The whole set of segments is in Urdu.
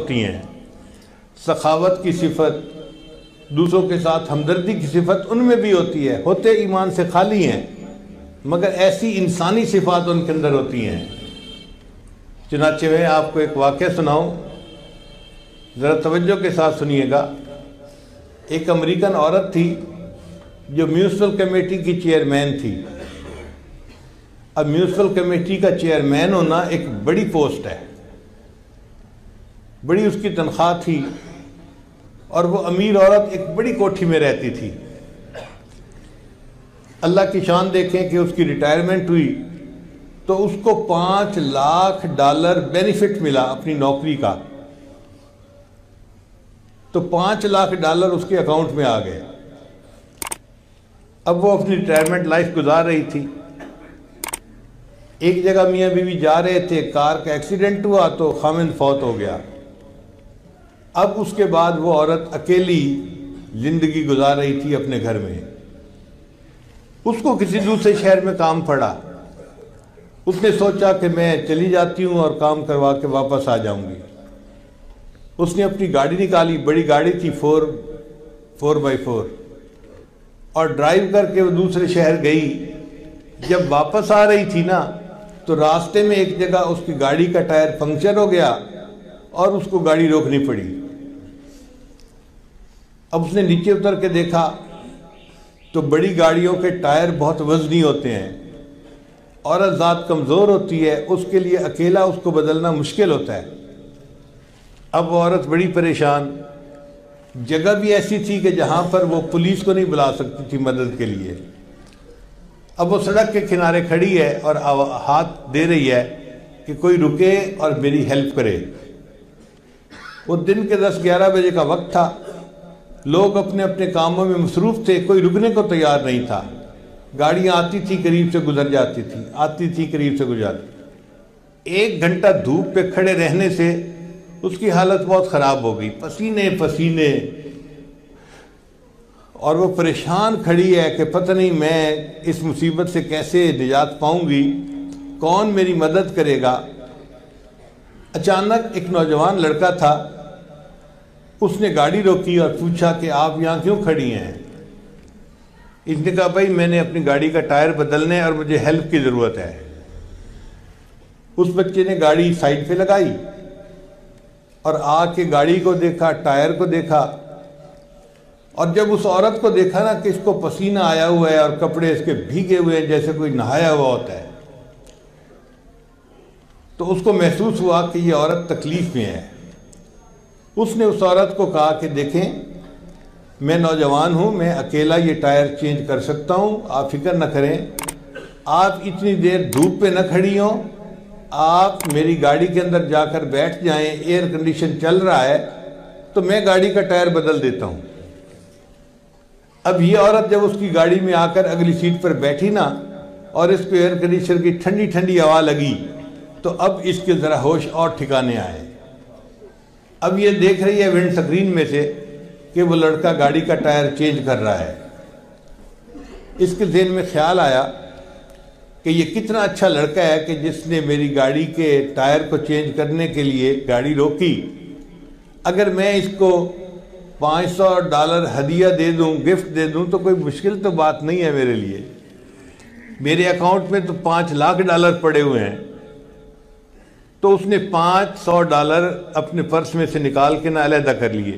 ہوتی ہیں، سخاوت کی صفت، دوسروں کے ساتھ ہمدردی کی صفت ان میں بھی ہوتی ہے، ہوتے ایمان سے خالی ہیں مگر ایسی انسانی صفات ان کے اندر ہوتی ہیں۔ چنانچہ میں آپ کو ایک واقعہ سناؤں، ذرا توجہ کے ساتھ سنیے گا۔ ایک امریکن عورت تھی جو میونسپل کمیٹی کی چیئرمین تھی۔ اب میونسپل کمیٹی کا چیئرمین ہونا ایک بڑی پوسٹ ہے، بڑی اس کی تنخواہ تھی، اور وہ امیر عورت ایک بڑی کوٹھی میں رہتی تھی۔ اللہ کی شان دیکھیں کہ اس کی ریٹائرمنٹ ہوئی تو اس کو $5 لاکھ بینیفٹ ملا اپنی نوکری کا، تو $5 لاکھ اس کے اکاؤنٹ میں آ گئے۔ اب وہ اپنی ریٹائرمنٹ لائف گزار رہی تھی۔ ایک جگہ میاں بیوی جا رہے تھے، کار کا ایکسیڈنٹ ہوا تو خاوند فوت ہو گیا۔ اب اس کے بعد وہ عورت اکیلی زندگی گزار رہی تھی اپنے گھر میں۔ اس کو کسی دوسرے شہر میں کام پڑا، اس نے سوچا کہ میں چلی جاتی ہوں اور کام کروا کے واپس آ جاؤں گی۔ اس نے اپنی گاڑی نکالی، بڑی گاڑی تھی 4x4، اور ڈرائیو کر کے وہ دوسرے شہر گئی۔ جب واپس آ رہی تھی نا تو راستے میں ایک جگہ اس کی گاڑی کا ٹائر پنکچر ہو گیا اور اس کو گاڑی روکنی پڑی۔ اب اس نے نیچے اتر کے دیکھا تو بڑی گاڑیوں کے ٹائر بہت وزنی ہوتے ہیں، عورت ذات کمزور ہوتی ہے، اس کے لیے اکیلا اس کو بدلنا مشکل ہوتا ہے۔ اب وہ عورت بڑی پریشان، جگہ بھی ایسی تھی کہ جہاں پر وہ پولیس کو نہیں بلا سکتی تھی مدد کے لیے۔ اب وہ سڑک کے کنارے کھڑی ہے اور ہاتھ دے رہی ہے کہ کوئی رکے اور میری ہیلپ کرے۔ وہ دن کے 10-11 بجے کا وقت تھا، لوگ اپنے اپنے کاموں میں مصروف تھے، کوئی رکنے کو تیار نہیں تھا۔ گاڑیاں آتی تھی قریب سے گزر جاتی تھی، آتی تھی قریب سے گزر جاتی۔ 1 گھنٹہ دھوپ پہ کھڑے رہنے سے اس کی حالت بہت خراب ہو گئی، پسینے پسینے، اور وہ پریشان کھڑی ہے کہ پتہ نہیں میں اس مصیبت سے کیسے نجات پاؤں گی، کون میری مدد کرے گا۔ اچانک ایک نوجوان لڑکا تھا، اس نے گاڑی روکی اور پوچھا کہ آپ یہاں کیوں کھڑی ہیں؟ اس نے کہا بھائی میں نے اپنی گاڑی کا ٹائر بدلنے اور مجھے ہیلپ کی ضرورت ہے۔ اس بچے نے گاڑی سائڈ پہ لگائی اور آ کے گاڑی کو دیکھا، ٹائر کو دیکھا، اور جب اس عورت کو دیکھا نا کہ اس کو پسینہ آیا ہوا ہے اور کپڑے اس کے بھیگے ہوئے ہیں جیسے کوئی نہایا ہوا ہوتا ہے، تو اس کو محسوس ہوا کہ یہ عورت تکلیف میں ہے۔ اس نے اس عورت کو کہا کہ دیکھیں میں نوجوان ہوں، میں اکیلا یہ ٹائر چینج کر سکتا ہوں، آپ فکر نہ کریں، آپ اتنی دیر دھوپ پہ نہ کھڑی ہوں، آپ میری گاڑی کے اندر جا کر بیٹھ جائیں، ایئر کنڈیشن چل رہا ہے تو میں گاڑی کا ٹائر بدل دیتا ہوں۔ اب یہ عورت جب اس کی گاڑی میں آ کر اگلی سیٹ پر بیٹھی نا اور اس کو ایئر کنڈیشن کی ٹھنڈی ٹھنڈی ہوا لگی تو اب اس کے ذرا ہوش اور ٹھکانے آئے۔ اب یہ دیکھ رہی ہے ونڈ سکرین میں سے کہ وہ لڑکا گاڑی کا ٹائر چینج کر رہا ہے۔ اس کے ذہن میں خیال آیا کہ یہ کتنا اچھا لڑکا ہے کہ جس نے میری گاڑی کے ٹائر کو چینج کرنے کے لیے گاڑی روکی۔ اگر میں اس کو $500 ہدیہ دے دوں، گفٹ دے دوں تو کوئی مشکل تو بات نہیں ہے میرے لیے، میرے اکاؤنٹ میں تو $5 لاکھ پڑے ہوئے ہیں۔ تو اس نے $500 اپنے پرس میں سے نکال کے نہ علیحدہ کر لیے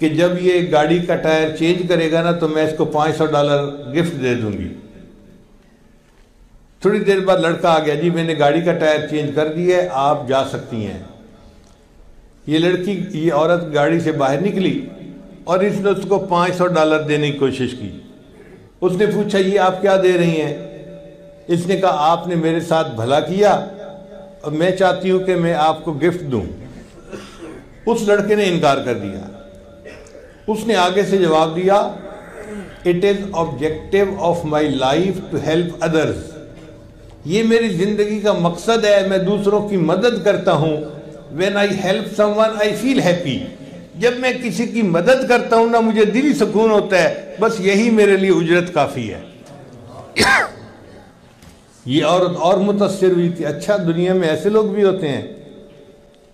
کہ جب یہ گاڑی کا ٹائر چینج کرے گا نا تو میں اس کو $500 گفٹ دے دوں گی۔ تھوڑی دیر بعد لڑکا آ گیا، جی میں نے گاڑی کا ٹائر چینج کر دیا ہے، آپ جا سکتی ہیں۔ یہ عورت گاڑی سے باہر نکلی اور اس نے اس کو $500 دینے کی کوشش کی۔ اس نے پوچھا یہ آپ کیا دے رہی ہیں؟ اس نے کہا آپ نے میرے ساتھ بھلا کیا اور میں چاہتی ہوں کہ میں آپ کو گفٹ دوں۔ اس لڑکے نے انکار کر دیا۔ اس نے آگے سے جواب دیا "It is objective of my life to help others"، یہ میری زندگی کا مقصد ہے، میں دوسروں کی مدد کرتا ہوں۔ When I help someone I feel happy، جب میں کسی کی مدد کرتا ہوں نا مجھے دلی سکون ہوتا ہے، بس یہی میرے لیے اجرت کافی ہے۔ یہ عورت اور متاثر ہوئی کہ اچھا دنیا میں ایسے لوگ بھی ہوتے ہیں۔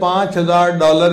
$5000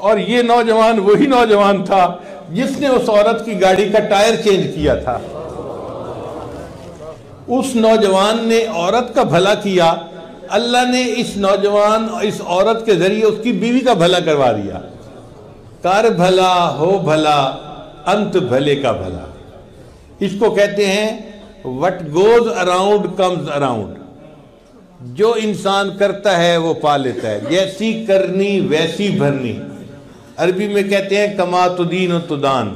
اور یہ نوجوان وہی نوجوان تھا جس نے اس عورت کی گاڑی کا ٹائر چینج کیا تھا۔ اس نوجوان نے عورت کا بھلا کیا، اللہ نے اس نوجوان اس عورت کے ذریعے اس کی بیوی کا بھلا کروا دیا۔ کر بھلا ہو بھلا انت بھلے کا بھلا، اس کو کہتے ہیں what goes around comes around۔ جو انسان کرتا ہے وہ پا لیتا ہے، جیسی کرنی ویسی بھرنی۔ عربی میں کہتے ہیں کما تدین و تدان،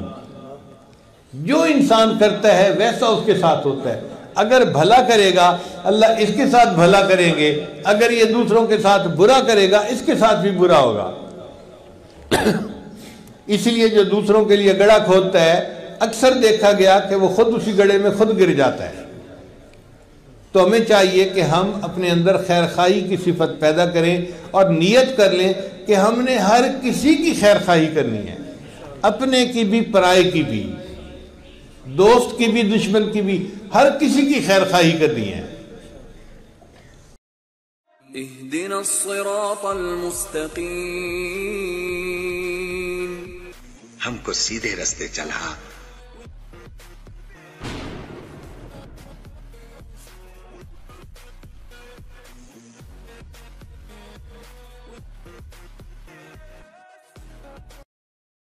جو انسان کرتا ہے ویسا اس کے ساتھ ہوتا ہے۔ اگر بھلا کرے گا اللہ اس کے ساتھ بھلا کریں گے، اگر یہ دوسروں کے ساتھ برا کرے گا اس کے ساتھ بھی برا ہوگا۔ اس لیے جو دوسروں کے لیے گڑھا کھودتا ہے اکثر دیکھا گیا کہ وہ خود اسی گڑھے میں خود گر جاتا ہے۔ تو ہمیں چاہیے کہ ہم اپنے اندر خیر خواہی کی صفت پیدا کریں اور نیت کر لیں کہ ہم نے ہر کسی کی خیر خواہی کرنی ہے، اپنے کی بھی پرائے کی بھی، دوست کی بھی دشمن کی بھی، ہر کسی کی خیر خواہی کرنی ہے۔ اهدنا الصراط المستقیم، ہم کو سیدھے رستے چلا